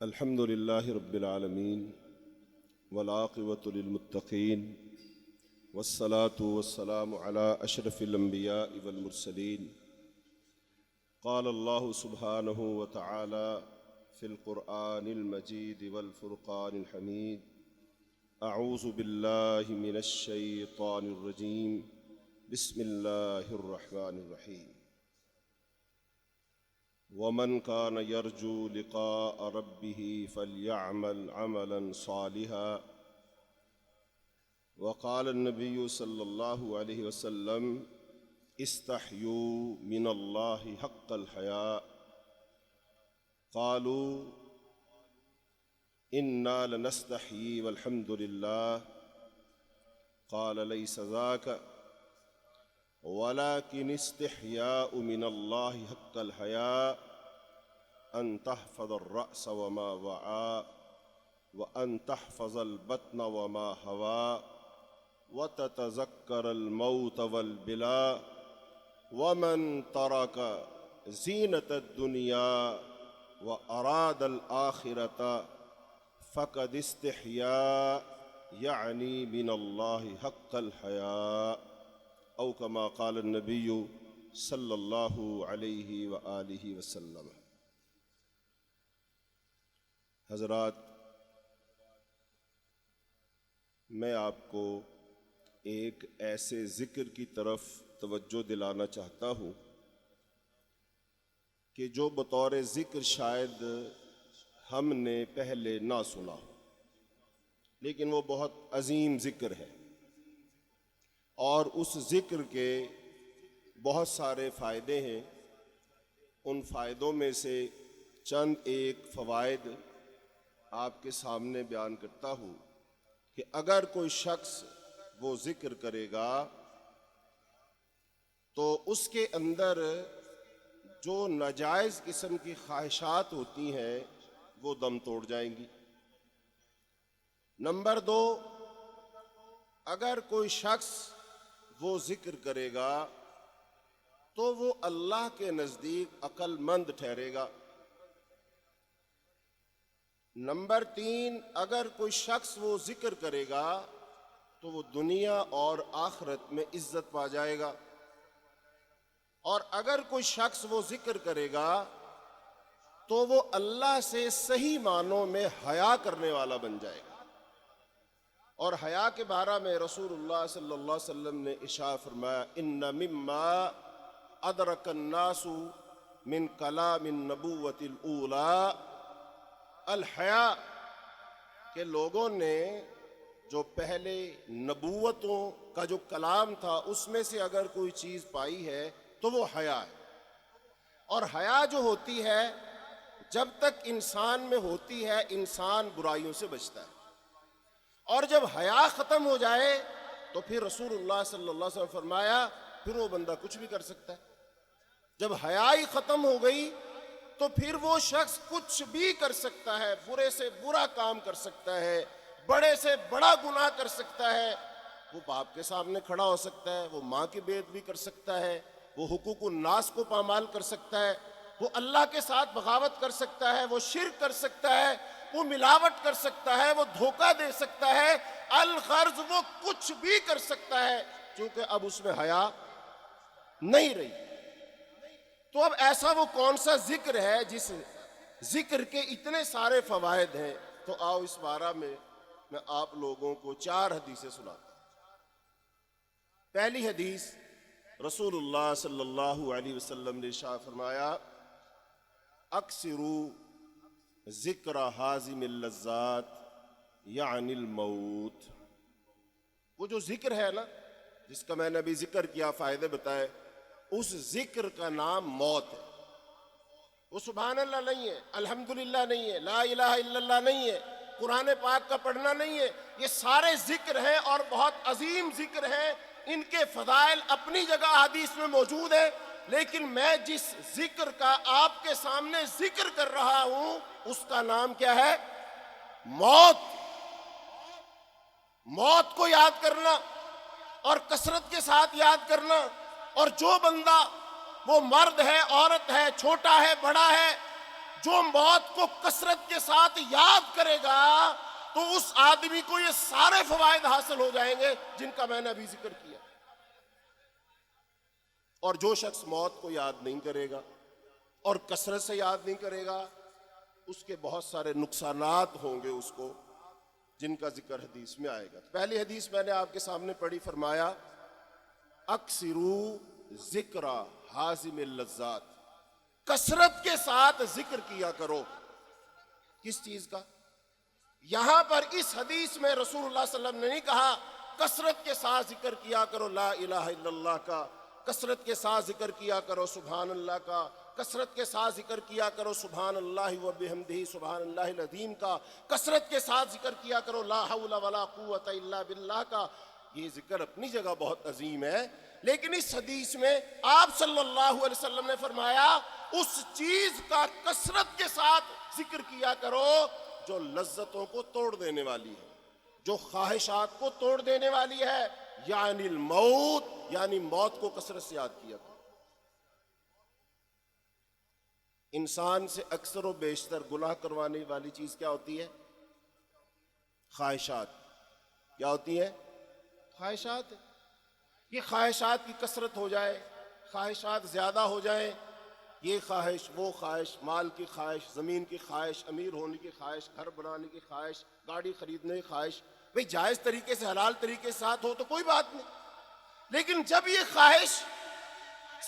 الحمد لله رب العالمين والعاقبة للمتقين والصلاة والسلام على أشرف الأنبياء والمرسلين. قال الله سبحانه وتعالى في القرآن المجيد والفرقان الحميد: أعوذ بالله من الشيطان الرجيم، بسم الله الرحمن الرحيم. ومن كان يرجو لقاء ربه فليعمل عملا صالحا. وقال النبي صلى الله عليه وسلم: استحيوا من الله حق الحياء. قالوا: إنا لنستحيي والحمد لله. قال: ليس ذاك، ولكن استحياء من الله حق الحياء أن تحفظ الرأس وما وعى، وأن تحفظ البطن وما هوى، وتتذكر الموت والبلاء. ومن ترك زينة الدنيا وأراد الآخرة فقد استحيا، يعني من الله حق الحياء، او كما قال النبی صلی اللہ علیہ وآلہ وسلم. حضرات، میں آپ کو ایک ایسے ذکر کی طرف توجہ دلانا چاہتا ہوں کہ جو بطور ذکر شاید ہم نے پہلے نہ سنا، لیکن وہ بہت عظیم ذکر ہے، اور اس ذکر کے بہت سارے فائدے ہیں. ان فائدوں میں سے چند ایک فوائد آپ کے سامنے بیان کرتا ہوں کہ اگر کوئی شخص وہ ذکر کرے گا تو اس کے اندر جو ناجائز قسم کی خواہشات ہوتی ہیں وہ دم توڑ جائیں گی. نمبر 2، اگر کوئی شخص وہ ذکر کرے گا تو وہ اللہ کے نزدیک عقل مند ٹھہرے گا. نمبر 3، اگر کوئی شخص وہ ذکر کرے گا تو وہ دنیا اور آخرت میں عزت پا جائے گا. اور اگر کوئی شخص وہ ذکر کرے گا تو وہ اللہ سے صحیح معنوں میں حیا کرنے والا بن جائے گا. اور حیا کے بارے میں رسول اللہ صلی اللہ علیہ وسلم نے ارشاد فرمایا: ان مما ادرک الناس من کلام النبوۃ الاولی الحیا، کہ لوگوں نے جو پہلے نبوتوں کا جو کلام تھا اس میں سے اگر کوئی چیز پائی ہے تو وہ حیا ہے. اور حیا جو ہوتی ہے جب تک انسان میں ہوتی ہے انسان برائیوں سے بچتا ہے، اور جب حیا ختم ہو جائے تو پھر رسول اللہ صلی اللہ علیہ وسلم فرمایا پھر وہ بندہ کچھ بھی کر سکتا ہے. جب حیا ہی ختم ہو گئی تو پھر وہ شخص کچھ بھی کر سکتا ہے، برے سے برا کام کر سکتا ہے، بڑے سے بڑا گناہ کر سکتا ہے. وہ باپ کے سامنے کھڑا ہو سکتا ہے، وہ ماں کی بے ادبی کر سکتا ہے، وہ حقوق الناس کو پامال کر سکتا ہے، وہ اللہ کے ساتھ بغاوت کر سکتا ہے، وہ شرک کر سکتا ہے، وہ ملاوٹ کر سکتا ہے، وہ دھوکہ دے سکتا ہے، الغرض وہ کچھ بھی کر سکتا ہے، کیونکہ اب اس میں حیا نہیں رہی. تو اب ایسا وہ کون سا ذکر ہے جس ذکر کے اتنے سارے فوائد ہیں؟ تو آؤ اس بارے میں آپ لوگوں کو 4 حدیثیں سناتا ہوں. پہلی حدیث، رسول اللہ صلی اللہ علیہ وسلم نے ارشاد فرمایا: اکثروا ذکر حازم اللذات یعنی الموت. وہ جو ذکر ہے نا جس کا میں نے ابھی ذکر کیا، فائدے بتائے، اس ذکر کا نام موت ہے. وہ سبحان اللہ نہیں ہے، الحمدللہ نہیں ہے، لا الہ الا اللہ نہیں ہے، قرآن پاک کا پڑھنا نہیں ہے. یہ سارے ذکر ہیں اور بہت عظیم ذکر ہیں. ان کے فضائل اپنی جگہ حدیث میں موجود ہیں، لیکن میں جس ذکر کا آپ کے سامنے ذکر کر رہا ہوں اس کا نام کیا ہے؟ موت. موت کو یاد کرنا اور کثرت کے ساتھ یاد کرنا. اور جو بندہ وہ مرد ہے، عورت ہے، چھوٹا ہے، بڑا ہے، جو موت کو کثرت کے ساتھ یاد کرے گا تو اس آدمی کو یہ سارے فوائد حاصل ہو جائیں گے جن کا میں نے ابھی ذکر کیا. اور جو شخص موت کو یاد نہیں کرے گا اور کثرت سے یاد نہیں کرے گا اس کے بہت سارے نقصانات ہوں گے اس کو، جن کا ذکر حدیث میں آئے گا. پہلی حدیث میں نے آپ کے سامنے پڑھی، فرمایا اکثروا ذکر حازم اللذات، کثرت کے ساتھ ذکر کیا کرو. کس چیز کا؟ یہاں پر اس حدیث میں رسول اللہ صلی اللہ علیہ وسلم نے نہیں کہا کثرت کے ساتھ ذکر کیا کرو لا الہ الا اللہ کا، کثرت کے ساتھ ذکر کیا کرو سبحان اللہ کا، کثرت کے ساتھ ذکر کیا کرو سبحان اللہ و بحمدہ سبحان اللہ العظیم کا، کثرت کے ساتھ ذکر کیا کرو لا حول ولا قوت الا باللہ کا. یہ ذکر اپنی جگہ بہت عظیم ہے، لیکن اس حدیث میں آپ صلی اللہ علیہ وسلم نے فرمایا اس چیز کا کثرت کے ساتھ ذکر کیا کرو جو لذتوں کو توڑ دینے والی ہے، جو خواہشات کو توڑ دینے والی ہے، یعنی الموت، یعنی موت کو کثرت سے یاد کیا کرو. انسان سے اکثر و بیشتر گناہ کروانے والی چیز کیا ہوتی ہے؟ خواہشات. کیا ہوتی ہے؟ خواہشات. یہ خواہشات کی کثرت ہو جائے، خواہشات زیادہ ہو جائیں، یہ خواہش وہ خواہش، مال کی خواہش، زمین کی خواہش، امیر ہونے کی خواہش، گھر بنانے کی خواہش، گاڑی خریدنے کی خواہش، بھئی جائز طریقے سے حلال طریقے کے ساتھ ہو تو کوئی بات نہیں. لیکن جب یہ خواہش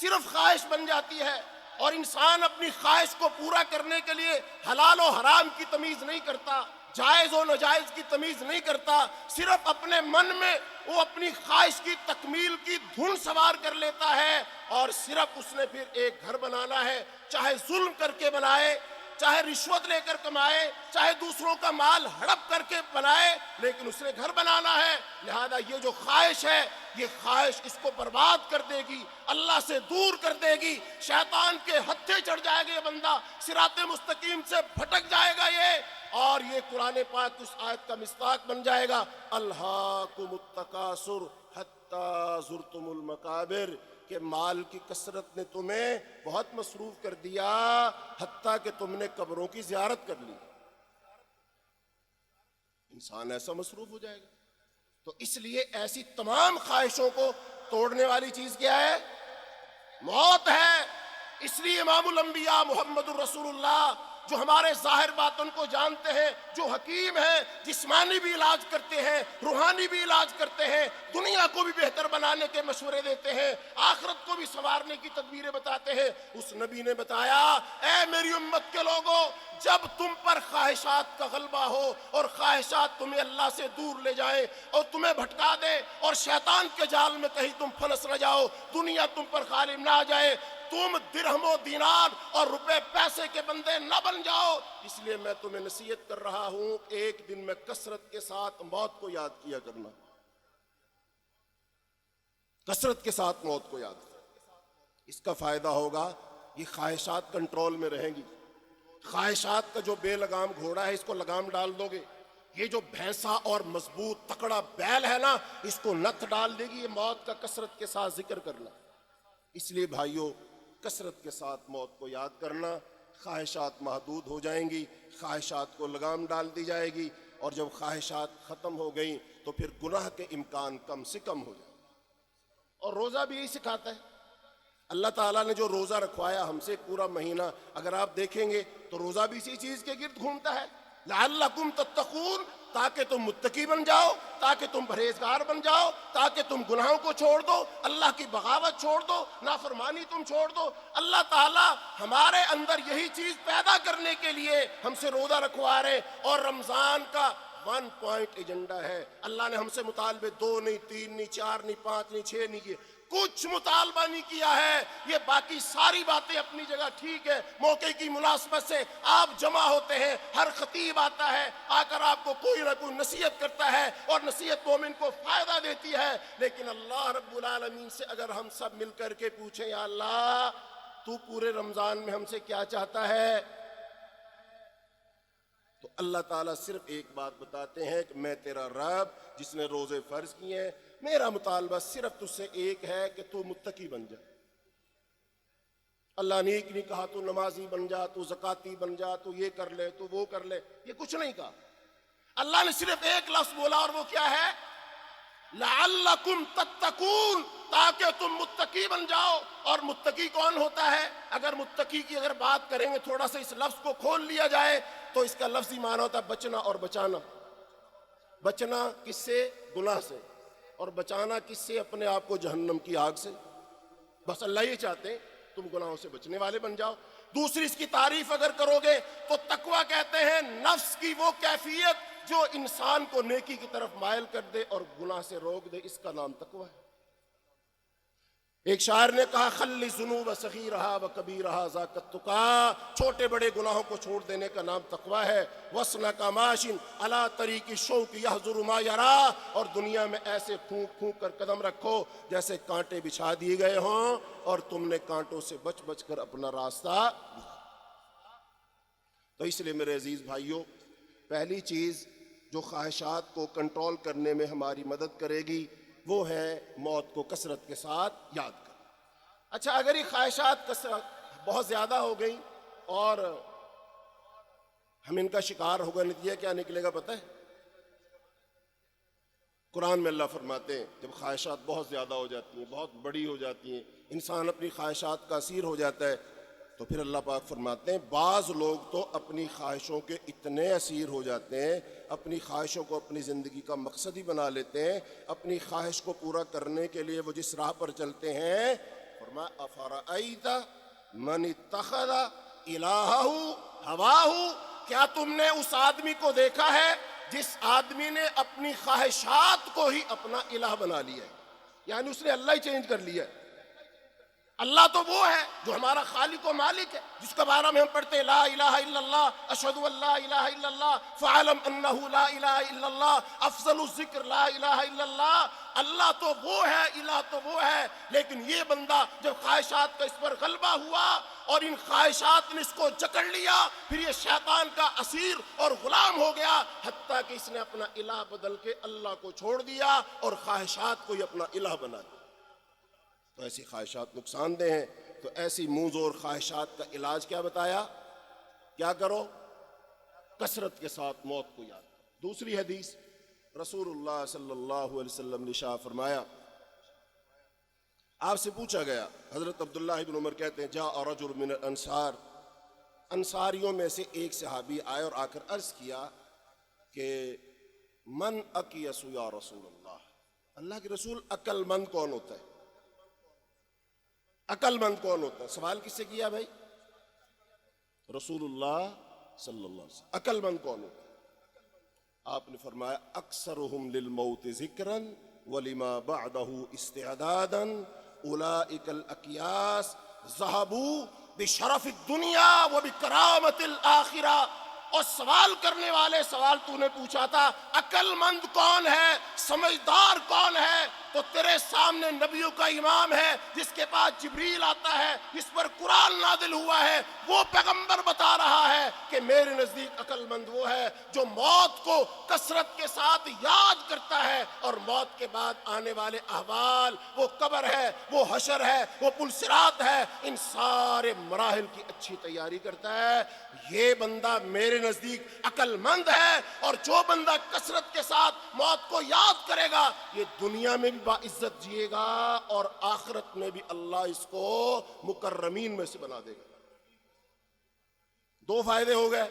صرف خواہش بن جاتی ہے اور انسان اپنی خواہش کو پورا کرنے کے لیے حلال و حرام کی تمیز نہیں کرتا، جائز و ناجائز کی تمیز نہیں کرتا، صرف اپنے من میں وہ اپنی خواہش کی تکمیل کی دھن سوار کر لیتا ہے اور صرف اس نے پھر ایک گھر بنانا ہے، چاہے ظلم کر کے بنائے، چاہے رشوت لے کر کمائے، چاہے دوسروں کا مال ہڑپ کر کے بنائے، لیکن اس نے گھر بنانا ہے. لہذا یہ جو خواہش ہے یہ خواہش اس کو برباد کر دے گی، اللہ سے دور کر دے گی، شیطان کے ہتھے چڑھ جائے گا یہ بندہ، صراط مستقیم سے بھٹک جائے گا یہ. اور یہ قرآن پاک اس آیت کا مصداق بن جائے گا، الہاکم التکاثر حتی زرتم المقابر، کہ مال کی کثرت نے تمہیں بہت مصروف کر دیا حتیٰ کہ تم نے قبروں کی زیارت کر لی. انسان ایسا مصروف ہو جائے گا. تو اس لیے ایسی تمام خواہشوں کو توڑنے والی چیز کیا ہے؟ موت ہے. اس لیے امام الانبیاء محمد الرسول اللہ جو ہمارے ظاہر باطن کو جانتے ہیں، جو حکیم ہیں، جسمانی بھی علاج کرتے ہیں، روحانی بھی علاج کرتے ہیں، دنیا کو بھی بہتر بنانے کے مشورے دیتے ہیں، آخرت کو بھی سنوارنے کی تدبیریں بتاتے ہیں، اس نبی نے بتایا اے میری امت کے لوگوں، جب تم پر خواہشات کا غلبہ ہو اور خواہشات تمہیں اللہ سے دور لے جائیں اور تمہیں بھٹکا دے اور شیطان کے جال میں کہیں تم پھنس نہ جاؤ، دنیا تم پر غالب نہ آ جائے، تم درہم و دینار اور روپے پیسے کے بندے نہ بن جاؤ، اس لیے میں تمہیں نصیحت کر رہا ہوں ایک دن میں کثرت کے ساتھ موت کو یاد کیا کرنا. کثرت کے ساتھ موت کو یاد کرنا. اس کا فائدہ ہوگا یہ خواہشات کنٹرول میں رہیں گی. خواہشات کا جو بے لگام گھوڑا ہے اس کو لگام ڈال دو گے، یہ جو بھینسا اور مضبوط تکڑا بیل ہے نا اس کو نتھ ڈال دے گی. یہ موت کا کثرت کے ساتھ ذکر کرنا. اس لیے بھائیوں کثرت کے ساتھ موت کو یاد کرنا. خواہشات محدود ہو جائیں گی، خواہشات کو لگام ڈال دی جائے گی، اور جب خواہشات ختم ہو گئیں تو پھر گناہ کے امکان کم سے کم ہو جائیں. اور روزہ بھی یہی سکھاتا ہے. اللہ تعالیٰ نے جو روزہ رکھوایا ہم سے پورا مہینہ، اگر آپ دیکھیں گے تو روزہ بھی اسی چیز کے گرد گھومتا ہے، لعلکم تتقون، تاکہ تم متقی بن جاؤ، تاکہ تم پرہیزگار بن جاؤ، تاکہ تم گناہوں کو چھوڑ دو، اللہ کی بغاوت چھوڑ دو، نافرمانی تم چھوڑ دو. اللہ تعالیٰ ہمارے اندر یہی چیز پیدا کرنے کے لیے ہم سے روزہ رکھوا رہے. اور رمضان کا 1 پوائنٹ ایجنڈا ہے. اللہ نے ہم سے مطالبے 2 نہیں، 3 نہیں، 4 نہیں، 5 نہیں، 6 نہیں کیے، کچھ مطالبہ نہیں کیا ہے. یہ باقی ساری باتیں اپنی جگہ ٹھیک ہے، موقع کی مناسبت سے آپ جمع ہوتے ہیں، ہر خطیب آتا ہے، آ کر آپ کو کوئی نہ کوئی نصیحت کرتا ہے اور نصیحت مومن کو فائدہ دیتی ہے. لیکن اللہ رب العالمین سے اگر ہم سب مل کر کے پوچھیں یا اللہ تو پورے رمضان میں ہم سے کیا چاہتا ہے، تو اللہ تعالیٰ صرف ایک بات بتاتے ہیں کہ میں تیرا رب جس نے روزے فرض کیے ہیں، میرا مطالبہ صرف تجھ سے ایک ہے کہ تو متقی بن جائے. اللہ نے ایک نہیں کہا تو نمازی بن جا، تو زکاتی بن جا، تو یہ کر لے، تو وہ کر لے، یہ کچھ نہیں کہا۔ اللہ نے صرف ایک لفظ بولا، اور وہ کیا ہے؟ لعلکم تتقون، تاکہ تم متقی بن جاؤ۔ اور متقی کون ہوتا ہے؟ اگر متقی کی اگر بات کریں گے، تھوڑا سا اس لفظ کو کھول لیا جائے تو اس کا لفظی معنی ہوتا ہے بچنا اور بچانا۔ بچنا کس سے؟ گناہ سے۔ اور بچانا کس سے؟ اپنے آپ کو جہنم کی آگ سے۔ بس اللہ یہ چاہتے ہیں تم گناہوں سے بچنے والے بن جاؤ۔ دوسری اس کی تعریف اگر کرو گے تو تقویٰ کہتے ہیں نفس کی وہ کیفیت جو انسان کو نیکی کی طرف مائل کر دے اور گناہ سے روک دے، اس کا نام تقویٰ ہے۔ ایک شاعر نے کہا خلی ذنوب صغیرہا و کبیرہا ذاک التقیٰ، چھوٹے بڑے گناہوں کو چھوڑ دینے کا نام تقویٰ ہے۔ وَاسْنَکَ مَاشٍ عَلَىٰ طَرِیقِ الشَّوْقِ يَحْذُرُ مَا يَرَىٰ، اور دنیا میں ایسے پھونک پھونک کر قدم رکھو جیسے کانٹے بچھا دیے گئے ہوں اور تم نے کانٹوں سے بچ بچ کر اپنا راستہ لیا۔ تو اس لیے میرے عزیز بھائیوں، پہلی چیز جو خواہشات کو کنٹرول کرنے میں ہماری مدد کرے گی وہ ہے موت کو کثرت کے ساتھ یاد کرنا۔ اچھا، اگر یہ خواہشات بہت زیادہ ہو گئیں اور ہم ان کا شکار ہوگا، نتیجہ کیا نکلے گا پتہ ہے؟ قرآن میں اللہ فرماتے ہیں جب خواہشات بہت زیادہ ہو جاتی ہیں، بہت بڑی ہو جاتی ہیں، انسان اپنی خواہشات کا اسیر ہو جاتا ہے، تو پھر اللہ پاک فرماتے ہیں بعض لوگ تو اپنی خواہشوں کے اتنے اسیر ہو جاتے ہیں، اپنی خواہشوں کو اپنی زندگی کا مقصد ہی بنا لیتے ہیں، اپنی خواہش کو پورا کرنے کے لیے وہ جس راہ پر چلتے ہیں، فرمایا افرأیت من اتخذ الہہ ہواہ، کیا تم نے اس آدمی کو دیکھا ہے جس آدمی نے اپنی خواہشات کو ہی اپنا الہ بنا لیا ہے؟ یعنی اس نے اللہ ہی چینج کر لیا ہے۔ اللہ تو وہ ہے جو ہمارا خالق و مالک ہے، جس کے بارے میں ہم پڑھتے ہیں لا الہ الا اللہ، اشہد ان لا الہ الا اللہ، فاعلم انہ لا الہ الا اللہ، افضل الذکر لا الہ الا اللہ۔ اللہ تو وہ ہے، الہ تو وہ ہے، لیکن یہ بندہ جب خواہشات کا اس پر غلبہ ہوا اور ان خواہشات نے اس کو جکڑ لیا، پھر یہ شیطان کا اسیر اور غلام ہو گیا، حتیٰ کہ اس نے اپنا الہ بدل کے اللہ کو چھوڑ دیا اور خواہشات کو ہی اپنا الہ بنا دیا۔ تو ایسی خواہشات نقصان دہ ہیں۔ تو ایسی منہ زور خواہشات کا علاج کیا بتایا؟ کیا کرو؟ کثرت کے ساتھ موت کو یاد کرو۔ دوسری حدیث رسول اللہ صلی اللہ علیہ وسلم نے ارشاد فرمایا، آپ سے پوچھا گیا، حضرت عبداللہ بن عمر کہتے ہیں جاء رجل من الانصار، انصاریوں میں سے ایک صحابی آئے اور آ کر عرض کیا کہ من اکیس یا رسول اللہ، اللہ کے رسول عقل مند کون ہوتا ہے؟ عقل مند کون ہوتا ہے؟ سوال کس سے کیا بھائی؟ رسول اللہ صلی اللہ علیہ وسلم۔ عقل مند کون ہوتا ہے؟ آپ نے فرمایا اکثرہم للموت ذکرا ولما بعدہ استعدادا اولئک الاکیاس ذہبوا بشرف الدنیا وبکرامت الآخرہ۔ اور سوال کرنے والے سوال تو نے پوچھا تھا عقل مند کون ہے، سمجھدار کون ہے، تو تیرے سامنے نبیوں کا امام ہے جس کے پاس جبریل آتا ہے، جس پر قرآن نازل ہوا ہے، وہ پیغمبر بتا رہا ہے کہ میرے نزدیک عقل مند وہ ہے جو موت کو کثرت کے ساتھ یاد کرتا ہے اور موت کے بعد آنے والے احوال، وہ قبر ہے، وہ حشر ہے، وہ پل صراط ہے، ان سارے مراحل کی اچھی تیاری کرتا ہے۔ یہ بندہ میرے نزدیک عقل مند ہے، اور جو بندہ کثرت کے ساتھ موت کو یاد کرے گا یہ دنیا میں بھی باعزت جیے گا اور آخرت میں بھی اللہ اس کو مکرمین میں سے بنا دے گا۔ دو فائدے ہو گئے۔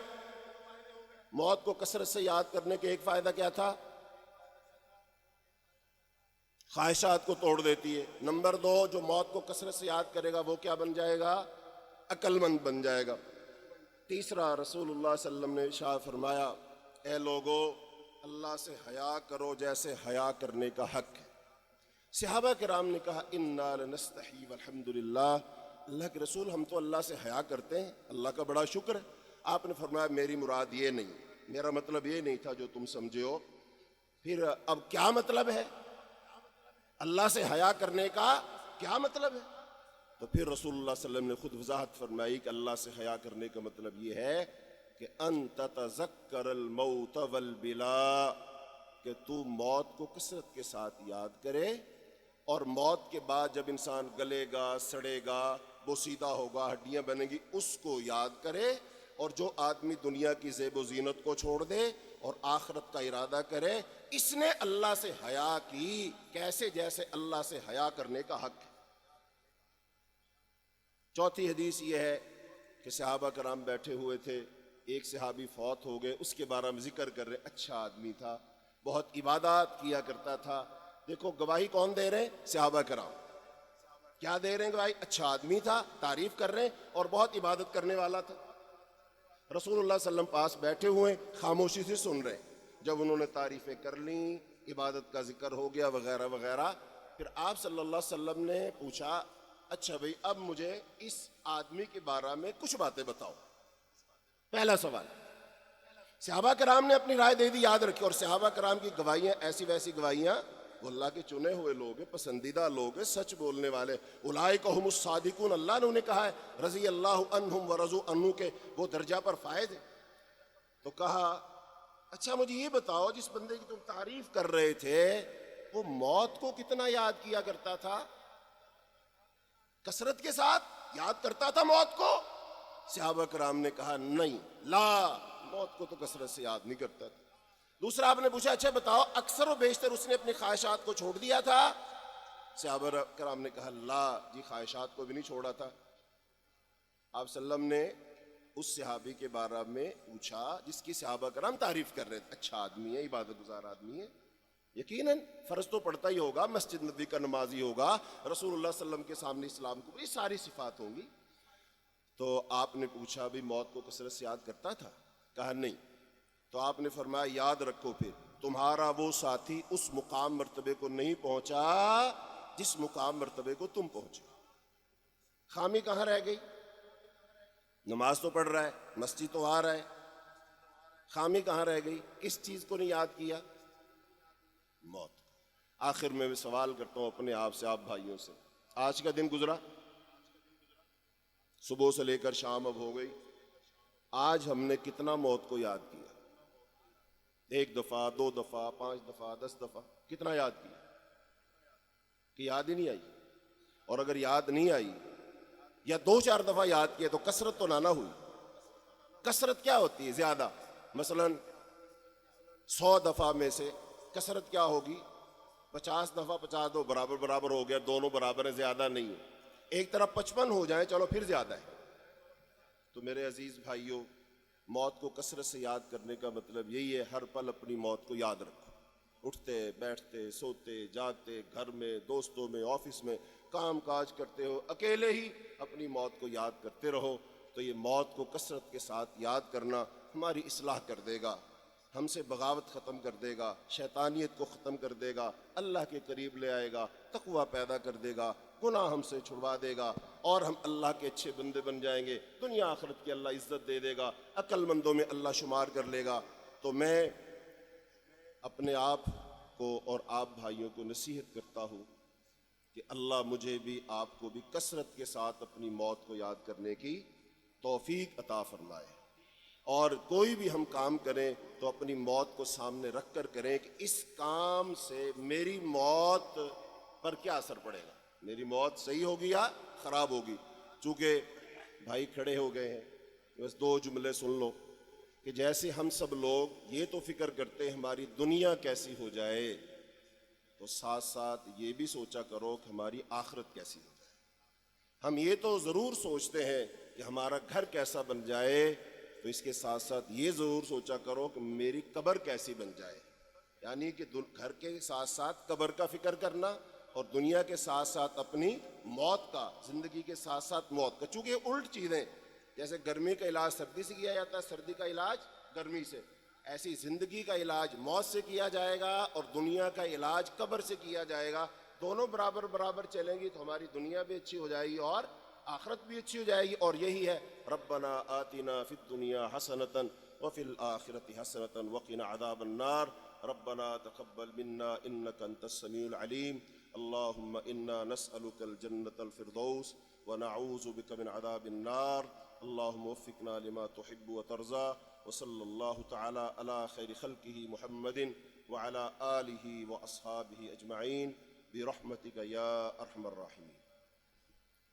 موت کو کثرت سے یاد کرنے کے ایک فائدہ کیا تھا؟ خواہشات کو توڑ دیتی ہے۔ نمبر دو، جو موت کو کثرت سے یاد کرے گا وہ کیا بن جائے گا؟ عقل مند بن جائے گا۔ تیسرا، رسول اللہ صلی اللہ علیہ وسلم نے ارشاد فرمایا اے لوگو اللہ سے حیا کرو جیسے حیا کرنے کا حق ہے۔ صحابہ کرام نے کہا انا لنستحی والحمدللہ، اللہ کے رسول ہم تو اللہ سے حیا کرتے ہیں، اللہ کا بڑا شکر ہے۔ آپ نے فرمایا میری مراد یہ نہیں، میرا مطلب یہ نہیں تھا جو تم سمجھے ہو۔ پھر اب کیا مطلب ہے؟ اللہ سے حیا کرنے کا کیا مطلب ہے؟ تو پھر رسول اللہ صلی اللہ علیہ وسلم نے خود وضاحت فرمائی کہ اللہ سے حیا کرنے کا مطلب یہ ہے کہ ان تتذکر الموت والبلا، کہ تو موت کو کثرت کے ساتھ یاد کرے، اور موت کے بعد جب انسان گلے گا، سڑے گا، وہ سیدھا ہوگا, ہڈیاں بنیں گی, اس کو یاد کرے. اور جو آدمی دنیا کی زیب و زینت کو چھوڑ دے اور آخرت کا ارادہ کرے, اس نے اللہ سے حیا کی, کیسے جیسے اللہ سے حیا کرنے کا حق ہے. چوتھی حدیث یہ ہے کہ صحابہ کرام بیٹھے ہوئے تھے, ایک صحابی فوت ہو گئے, اس کے بارے میں ذکر کر رہے, اچھا آدمی تھا, بہت عبادات کیا کرتا تھا. دیکھو گواہی کون دے رہے ہیں؟ صحابہ کرام. کیا دے رہے ہیں گواہی؟ اچھا آدمی تھا, تعریف کر رہے ہیں, اور بہت عبادت کرنے والا تھا. رسول اللہ صلی اللہ علیہ وسلم پاس بیٹھے ہوئے, خاموشی سے سن رہے. جب انہوں نے تعریفیں کر لیں, عبادت کا ذکر ہو گیا وغیرہ وغیرہ, پھر آپ صلی اللہ علیہ وسلم نے پوچھا, اچھا بھئی اب مجھے اس آدمی کے بارے میں کچھ باتیں بتاؤ. پہلا سوال. صحابہ کرام نے اپنی رائے دے دی, یاد رکھیں. اور صحابہ کرام کی گواہیاں ایسی ویسی گواہیاں, وہ اللہ کے چنے ہوئے لوگ ہیں, پسندیدہ لوگ ہیں, سچ بولنے والے. اولئک ہم الصادقون, اللہ نے انہیں کہا ہے رضی اللہ عنہم ورضوا عنہ, کے وہ درجہ پر فائز ہیں. تو کہا اچھا مجھے یہ بتاؤ, جس بندے کی تم تعریف کر رہے تھے وہ موت کو کتنا یاد کیا کرتا تھا؟ کثرت کے ساتھ یاد کرتا تھا موت کو؟ صحابہ کرام نے کہا نہیں, لا, موت کو تو کثرت سے یاد نہیں کرتا تھا. دوسرا آپ نے پوچھا اچھا بتاؤ اکثر و بیشتر اس نے اپنی خواہشات کو چھوڑ دیا تھا؟ صحابہ کرام نے کہا لا جی, خواہشات کو بھی نہیں چھوڑا تھا. آپ صلی اللہ علیہ وسلم نے اس صحابی کے بارے میں پوچھا جس کی صحابہ کرام تعریف کر رہے تھے, اچھا آدمی ہے, عبادت گزار آدمی ہے, یقیناً فرض تو پڑھتا ہی ہوگا, مسجد نبوی کا نمازی ہوگا, رسول اللہ صلی اللہ علیہ وسلم کے سامنے اسلام کو, یہ ساری صفات ہوں گی. تو آپ نے پوچھا بھی موت کو کثرت سے یاد کرتا تھا؟ کہا نہیں. تو آپ نے فرمایا یاد رکھو پھر تمہارا وہ ساتھی اس مقام مرتبے کو نہیں پہنچا جس مقام مرتبے کو تم پہنچے. خامی کہاں رہ گئی؟ نماز تو پڑھ رہا ہے, مسجد تو آ رہا ہے, خامی کہاں رہ گئی؟ کس چیز کو نہیں یاد کیا؟ موت. آخر میں سوال کرتا ہوں اپنے آپ سے, آپ بھائیوں سے, آج کا دن گزرا, صبح سے لے کر شام اب ہو گئی, آج ہم نے کتنا موت کو یاد کیا؟ 1 دفعہ, 2 دفعہ, 5 دفعہ, 10 دفعہ, کتنا یاد کیا؟ کہ یاد ہی نہیں آئی. اور اگر یاد نہیں آئی یا 2-4 دفعہ یاد کیا تو کثرت تو نہ ہوئی. کثرت کیا ہوتی ہے؟ زیادہ. مثلا 100 دفعہ میں سے کثرت کیا ہوگی؟ 50 دفعہ 50 دو برابر برابر ہو گیا, دونوں برابر ہیں, زیادہ نہیں ہے. ایک طرف 55 ہو جائیں چلو پھر زیادہ ہے. تو میرے عزیز بھائیوں, موت کو کثرت سے یاد کرنے کا مطلب یہی ہے, ہر پل اپنی موت کو یاد رکھو. اٹھتے بیٹھتے سوتے جاگتے, گھر میں, دوستوں میں, آفس میں, کام کاج کرتے ہو, اکیلے ہی اپنی موت کو یاد کرتے رہو. تو یہ موت کو کثرت کے ساتھ یاد کرنا ہماری اصلاح کر دے گا, ہم سے بغاوت ختم کر دے گا, شیطانیت کو ختم کر دے گا, اللہ کے قریب لے آئے گا, تقویٰ پیدا کر دے گا, گناہ ہم سے چھڑوا دے گا, اور ہم اللہ کے اچھے بندے بن جائیں گے. دنیا آخرت کی اللہ عزت دے دے گا, عقل مندوں میں اللہ شمار کر لے گا. تو میں اپنے آپ کو اور آپ بھائیوں کو نصیحت کرتا ہوں کہ اللہ مجھے بھی آپ کو بھی کثرت کے ساتھ اپنی موت کو یاد کرنے کی توفیق عطا فرمائے. اور کوئی بھی ہم کام کریں تو اپنی موت کو سامنے رکھ کر کریں کہ اس کام سے میری موت پر کیا اثر پڑے گا, میری موت صحیح ہوگی یا خراب ہوگی. چونکہ بھائی کھڑے ہو گئے ہیں, بس 2 جملے سن لو کہ جیسے ہم سب لوگ یہ تو فکر کرتے ہیں ہماری دنیا کیسی ہو جائے, تو ساتھ ساتھ یہ بھی سوچا کرو کہ ہماری آخرت کیسی ہو جائے. ہم یہ تو ضرور سوچتے ہیں کہ ہمارا گھر کیسا بن جائے, تو اس کے ساتھ ساتھ یہ ضرور سوچا کرو کہ میری قبر کیسی بن جائے. یعنی کہ گھر کے ساتھ ساتھ قبر کا فکر کرنا, اور دنیا کے ساتھ ساتھ اپنی موت کا, زندگی کے ساتھ ساتھ موت کا. چونکہ یہ الٹ چیزیں, جیسے گرمی کا علاج سردی سے کیا جاتا ہے, سردی کا علاج گرمی سے, ایسی زندگی کا علاج موت سے کیا جائے گا, اور دنیا کا علاج قبر سے کیا جائے گا. دونوں برابر برابر چلیں گی تو ہماری دنیا بھی اچھی ہو جائے گی اور آخرت بھی اچھی ہو جائے گی. اور یہی ہے ربنا آتنا فی الدنیا حسنۃ وفی الآخرۃ حسنۃ وقنا عذاب النار. ربنا تقبل منا انک انت السمیع العلیم. اللهم انا نسألك الجنة الفردوس ونعوذ بك من عذاب النار. اللهم وفقنا لما تحب وترضى. وصلى الله تعالى على خير خلقه محمد وعلى آله وأصحابه أجمعين برحمتك يا أرحم الراحمين.